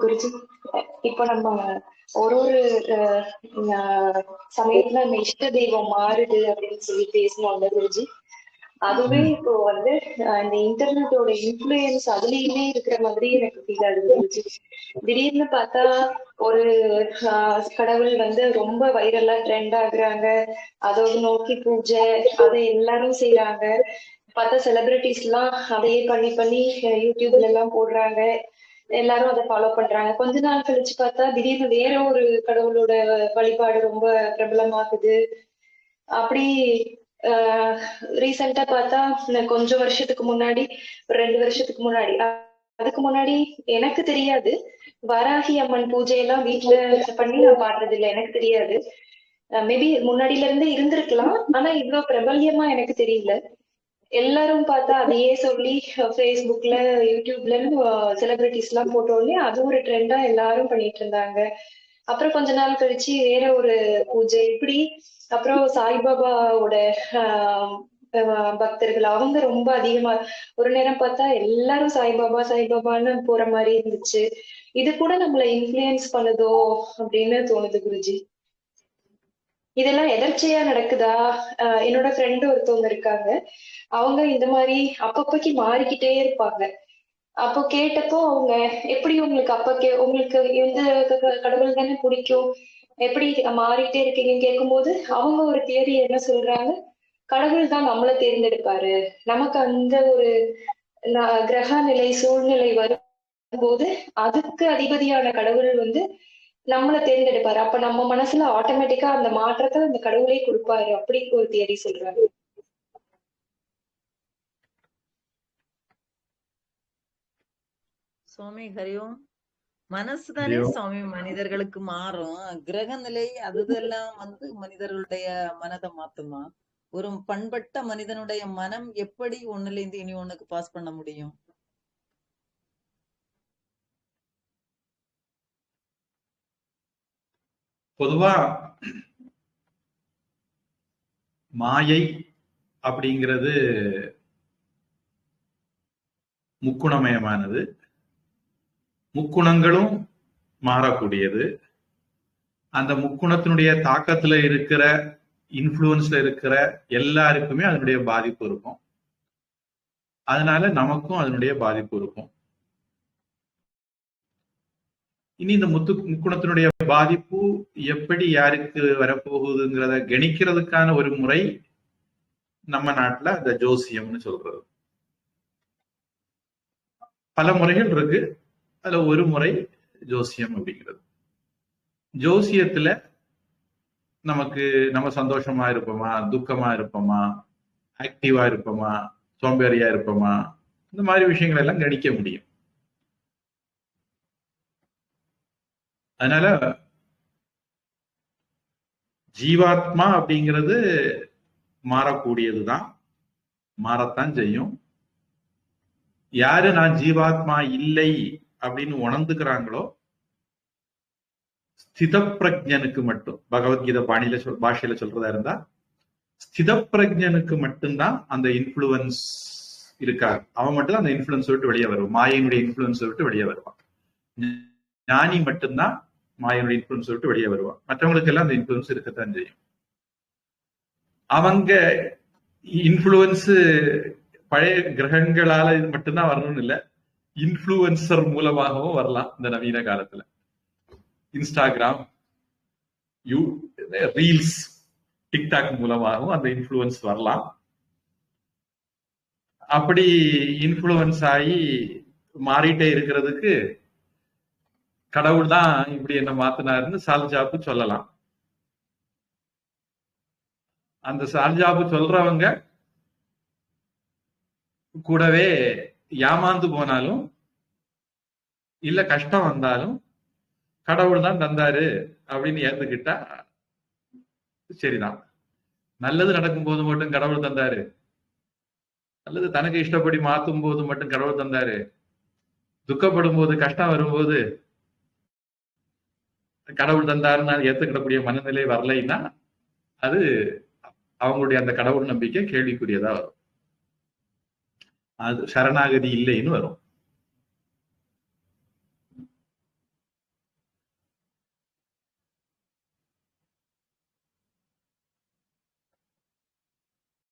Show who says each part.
Speaker 1: குருஜி, இப்ப நம்ம ஒரு ஒரு சமயத்துல நம்ம இஷ்ட தெய்வம் மாறுது அப்படின்னு சொல்லி பேசணும்ல குருஜி. அதுவே இப்போ வந்து இந்த இன்டர்நெட்டோட இன்ஃபுளுயன்ஸ் அதுலயுமே இருக்கிற மாதிரி எனக்கு ஃபீல் ஆகுது குருஜி. திடீர்னு பார்த்தா ஒரு கடவுள் வந்து ரொம்ப வைரலா ட்ரெண்ட் ஆகுறாங்க, அதோட நோக்கி பூஜை அதை எல்லாரும் செய்யறாங்க. பார்த்தா செலிபிரிட்டிஸ் எல்லாம் அதையே பண்ணி பண்ணி யூடியூப்ல எல்லாம் போடுறாங்க, எல்லாரும் அதை ஃபாலோ பண்றாங்க. கொஞ்ச நாள் கழிச்சு பார்த்தா திடீர்னு வேற ஒரு கடவுளோட வழிபாடு ரொம்ப பிரபலமாகுது. அப்படி ரீசெண்டா பார்த்தா கொஞ்சம் வருஷத்துக்கு முன்னாடி, ஒரு 2 வருஷத்துக்கு முன்னாடி, அதுக்கு முன்னாடி எனக்கு தெரியாது, வராகி அம்மன் பூஜையெல்லாம் வீட்டுல பண்ணி நான் பாடுறது இல்லை, எனக்கு தெரியாது. மேபி முன்னாடில இருந்தே இருந்திருக்கலாம், ஆனா இவ்வளவு பிரபல்யமா எனக்கு தெரியல. எல்லாரும் பார்த்தா அதையே சொல்லி ஃபேஸ்புக்ல யூடியூப்ல செலிபிரிட்டிஸ் எல்லாம் போட்ட உடனே அது ஒரு ட்ரெண்டா எல்லாரும் பண்ணிட்டு இருந்தாங்க. அப்புறம் கொஞ்ச நாள் கழிச்சு வேற ஒரு பூஜை இப்படி. அப்புறம் சாய்பாபாவோட பக்தர்கள் அவங்க ரொம்ப அதிகமா ஒரு நேரம் பார்த்தா எல்லாரும் சாய்பாபா சாய்பாபான்னு போற மாதிரி இருந்துச்சு. இது கூட நம்மள இன்ஃபுளுயன்ஸ் பண்ணுதோ அப்படின்னு தோணுது குருஜி. இதெல்லாம் எதர்ச்சையா நடக்குதா? என்னோட ஃப்ரெண்டு ஒருத்தவங்க இருக்காங்க, அவங்க இந்த மாதிரி அப்பப்பக்கு மாறிக்கிட்டே இருப்பாங்க. அப்போ கேட்டப்போ அவங்க, எப்படி உங்களுக்கு உங்களுக்கு இந்த கடவுள் தானே பிடிக்கும், எப்படி மாறிட்டே இருக்கீங்கன்னு கேட்கும்போது அவங்க ஒரு தியரி என்ன சொல்றாங்க, கடவுள் தான் நம்மளை தேர்ந்தெடுப்பாரு, நமக்கு அந்த ஒரு கிரக நிலை சூழ்நிலை வரும்போது அதுக்கு அதிபதியான கடவுள் வந்து நம்மளை தேர்ந்தெடுப்பாரு, அப்ப நம்ம மனசுல ஆட்டோமேட்டிக்கா அந்த மாற்றத்தை அந்த கடவுளே கொடுப்பாரு, அப்படி ஒரு தியரி சொல்றாங்க.
Speaker 2: சுவாமி ஹரியோம். மனசுதானே சுவாமி மனிதர்களுக்கு மாறும், கிரக நிலை அதெல்லாம் வந்து மனிதர்களுடைய மனதை மாத்துமா? ஒரு பண்பட்ட மனிதனுடைய மனம் எப்படி ஒண்ணுல இருந்து இனி ஒண்ணுக்கு பாஸ் பண்ண முடியும்?
Speaker 3: பொதுவா மாயை அப்படிங்கிறது முக்குணமயமானது, முக்குணங்களும் மாறக்கூடியது. அந்த முக்குணத்தினுடைய தாக்கத்துல இருக்கிற இன்ஃப்ளூயன்ஸ்ல இருக்கிற எல்லாருக்குமே அதனுடைய பாதிப்பு இருக்கும். அதனால நமக்கும் அதனுடைய பாதிப்பு இருக்கும். இனி இந்த முக்குணத்தினுடைய பாதிப்பு எப்படி யாருக்கு வரப்போகுதுங்கிறத கணிக்கிறதுக்கான ஒரு முறை நம்ம நாட்டுல அந்த ஜோசியம்னு சொல்றது. பல முறைகள் இருக்கு, அதுல ஒரு முறை ஜோசியம் அப்படிங்கிறது. ஜோசியத்துல நமக்கு நம்ம சந்தோஷமா இருப்போமா, துக்கமா இருப்போமா, ஆக்டிவா இருப்போமா, சோம்பேறியா இருப்போமா, இந்த மாதிரி விஷயங்கள் எல்லாம் கணிக்க முடியும். அதனால ஜீவாத்மா அப்படிங்கிறது மாறக்கூடியதுதான், மாறத்தான் செய்யும். யாரு நான் ஜீவாத்மா இல்லை அப்படின்னு உணர்ந்துக்கிறாங்களோ, ஸ்தித பிரஜனுக்கு மட்டும், பகவத்கீதை பாஷையில சொல்றதா இருந்தா, ஸ்தித பிரஜனுக்கு மட்டும்தான் அந்த இன்ஃப்ளூயன்ஸ் இருக்காது. அவன் மட்டும் அந்த இன்ஃப்ளூயன்ஸ் விட்டு வெளியே வருவான், மாயினுடைய இன்ஃப்ளூயன்ஸ் விட்டு வெளியே வருவான். ஞானி மட்டும்தான் மாயினுடைய இன்ஃப்ளூயன்ஸ் விட்டு வெளியே வருவான். மற்றவங்களுக்கு எல்லாம் அந்த இன்ஃப்ளூயன்ஸ் இருக்கத்தான் செய்யும். அவங்க இன்ஃப்ளூயன்ஸ் பழைய கிரகங்களால இது மட்டும்தான் வரணும்னு இல்லை, இன்ஃப்ளூயன்சர் மூலமாகவும் வரலாம். இந்த நவீன காலத்துல இன்ஸ்டாகிராம், ரீல்ஸ், டிக்டாக் மூலமாகவும் அந்த இன்ஃப்ளூயன்ஸ் வரலாம். அப்படி இன்ஃப்ளூயன்ஸ் ஆகி மாறிட்டே இருக்கிறதுக்கு கடவுள் தான் இப்படி என்ன மாத்தினாருன்னு சால்ஜாப்பு சொல்லலாம். அந்த சால்ஜாப்பு சொல்றவங்க கூடவே ஏமாந்து போனாலும் இல்ல கஷ்டம் வந்தாலும் கடவுள் தான் தந்தாரு அப்படின்னு ஏத்துக்கிட்டா சரிதான். நல்லது நடக்கும் போது மட்டும் கடவுள் தந்தாரு, அல்லது தனக்கு இஷ்டப்படி மாத்தும் போது மட்டும் கடவுள் தந்தாரு, துக்கப்படும் போது கஷ்டம் வரும்போது கடவுள் தந்தாருன்னு ஏத்துக்கிடக்கூடிய மனநிலை வரலைன்னா அது அவங்களுடைய அந்த கடவுள் நம்பிக்கை கேள்விக்குரியதா வரும், அது சரணாகதி இல்லைன்னு வரும்.